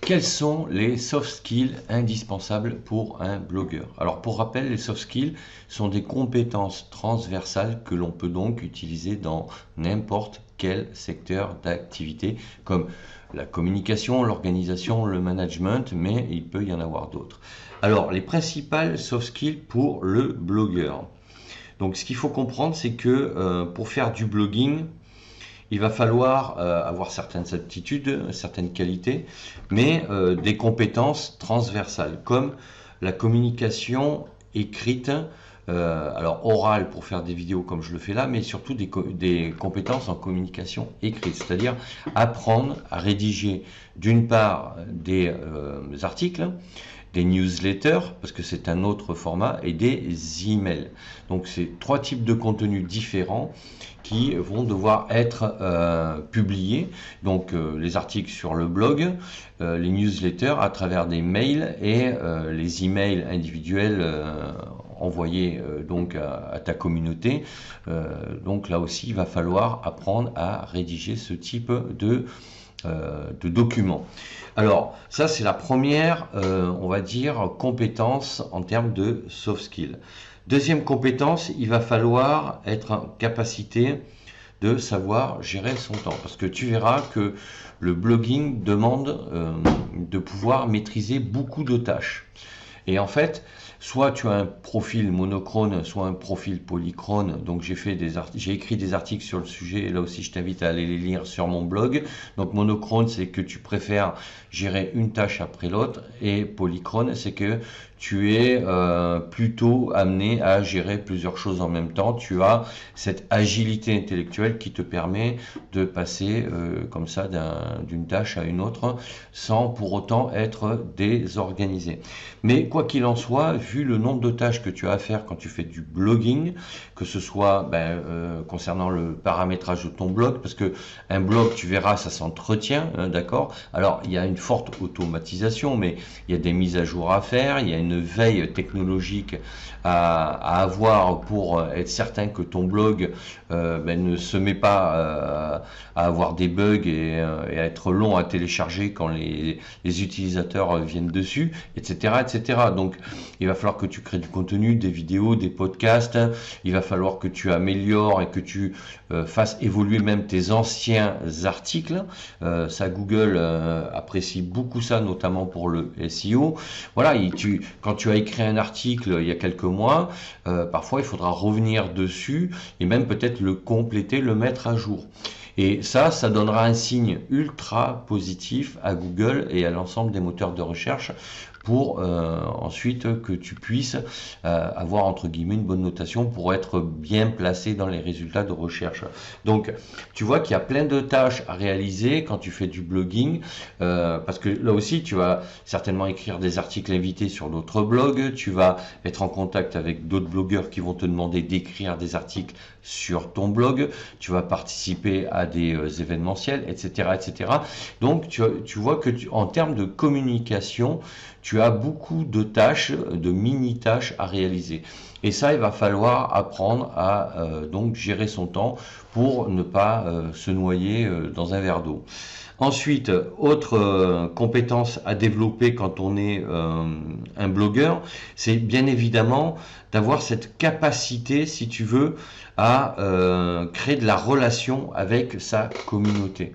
Quels sont les soft skills indispensables pour un blogueur? Alors pour rappel, les soft skills sont des compétences transversales que l'on peut donc utiliser dans n'importe quel secteur d'activité, comme la communication, l'organisation, le management, mais il peut y en avoir d'autres. Alors les principales soft skills pour le blogueur. Donc ce qu'il faut comprendre, c'est que pour faire du blogging, il va falloir avoir certaines aptitudes, certaines qualités, mais des compétences transversales, comme la communication écrite, alors orale pour faire des vidéos comme je le fais là, mais surtout des compétences en communication écrite, c'est-à-dire apprendre à rédiger d'une part des articles, des newsletters, parce que c'est un autre format, et des emails. Donc c'est trois types de contenus différents qui vont devoir être publiés. Donc les articles sur le blog, les newsletters à travers des mails et les emails individuels envoyés donc à ta communauté. Donc là aussi, il va falloir apprendre à rédiger ce type de documents. Alors ça c'est la première, on va dire, compétence en termes de soft skills. Deuxième compétence, il va falloir être en capacité de savoir gérer son temps, parce que tu verras que le blogging demande de pouvoir maîtriser beaucoup de tâches. Et en fait, soit tu as un profil monochrone, soit un profil polychrone. Donc j'ai écrit des articles sur le sujet, et là aussi je t'invite à aller les lire sur mon blog. Donc monochrone, c'est que tu préfères gérer une tâche après l'autre, et polychrone, c'est que tu es plutôt amené à gérer plusieurs choses en même temps. Tu as cette agilité intellectuelle qui te permet de passer comme ça d'une tâche à une autre sans pour autant être désorganisé. Mais quoi qu'il en soit, vu le nombre de tâches que tu as à faire quand tu fais du blogging, que ce soit concernant le paramétrage de ton blog, parce que un blog, tu verras, ça s'entretient, hein, d'accord? Alors, il y a une forte automatisation, mais il y a des mises à jour à faire, il y a une veille technologique à avoir pour être certain que ton blog ne se met pas à avoir des bugs et à être long à télécharger quand les utilisateurs viennent dessus, etc., etc. Donc, il va falloir que tu crées du contenu, des vidéos, des podcasts. Il va falloir que tu améliores et que tu fasses évoluer même tes anciens articles. Ça, Google apprécie beaucoup ça, notamment pour le SEO. Voilà, quand tu as écrit un article il y a quelques mois, parfois il faudra revenir dessus et même peut-être le compléter, le mettre à jour. Et ça donnera un signe ultra positif à Google et à l'ensemble des moteurs de recherche pour ensuite que tu puisses avoir entre guillemets une bonne notation pour être bien placé dans les résultats de recherche. Donc tu vois qu'il y a plein de tâches à réaliser quand tu fais du blogging, parce que là aussi tu vas certainement écrire des articles invités sur d'autres blogs, tu vas être en contact avec d'autres blogueurs qui vont te demander d'écrire des articles sur ton blog, tu vas participer à des événementiels, etc., etc. Donc tu vois que en termes de communication, tu as beaucoup de tâches, de mini-tâches à réaliser. Et ça, il va falloir apprendre à donc gérer son temps pour ne pas se noyer dans un verre d'eau. Ensuite, autre compétence à développer quand on est un blogueur, c'est bien évidemment d'avoir cette capacité, si tu veux, à créer de la relation avec sa communauté.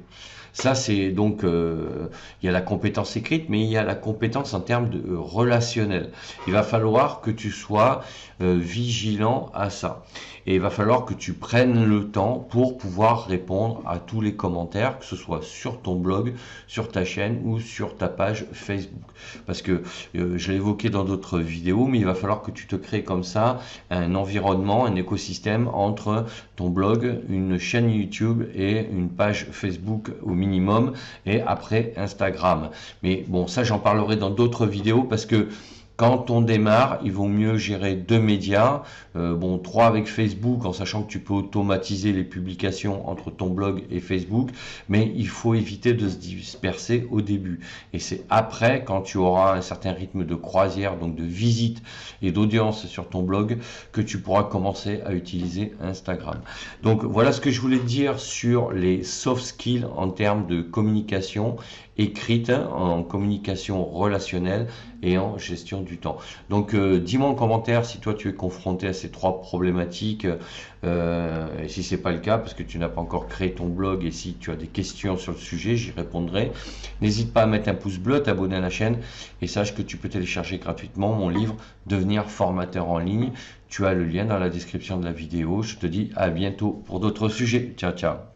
Ça, c'est donc, il y a la compétence écrite, mais il y a la compétence en termes de relationnel. Il va falloir que tu sois vigilant à ça. Et il va falloir que tu prennes le temps pour pouvoir répondre à tous les commentaires, que ce soit sur ton blog, sur ta chaîne ou sur ta page Facebook. Parce que je l'ai évoqué dans d'autres vidéos, mais il va falloir que tu te crées comme ça un environnement, un écosystème entre ton blog, une chaîne YouTube et une page Facebook au minimum, et après Instagram. Mais bon, ça j'en parlerai dans d'autres vidéos parce que quand on démarre, il vaut mieux gérer 2 médias, 3 avec Facebook, en sachant que tu peux automatiser les publications entre ton blog et Facebook, mais il faut éviter de se disperser au début. Et c'est après, quand tu auras un certain rythme de croisière, donc de visite et d'audience sur ton blog, que tu pourras commencer à utiliser Instagram. Donc voilà ce que je voulais te dire sur les soft skills en termes de communication écrite, en communication relationnelle et en gestion du temps. Donc dis-moi en commentaire si toi tu es confronté à ces 3 problématiques, et si c'est pas le cas parce que tu n'as pas encore créé ton blog, et si tu as des questions sur le sujet, j'y répondrai. N'hésite pas à mettre un pouce bleu, t'abonner à la chaîne, et sache que tu peux télécharger gratuitement mon livre Devenir formateur en ligne. Tu as le lien dans la description de la vidéo. Je te dis à bientôt pour d'autres sujets. Ciao, ciao.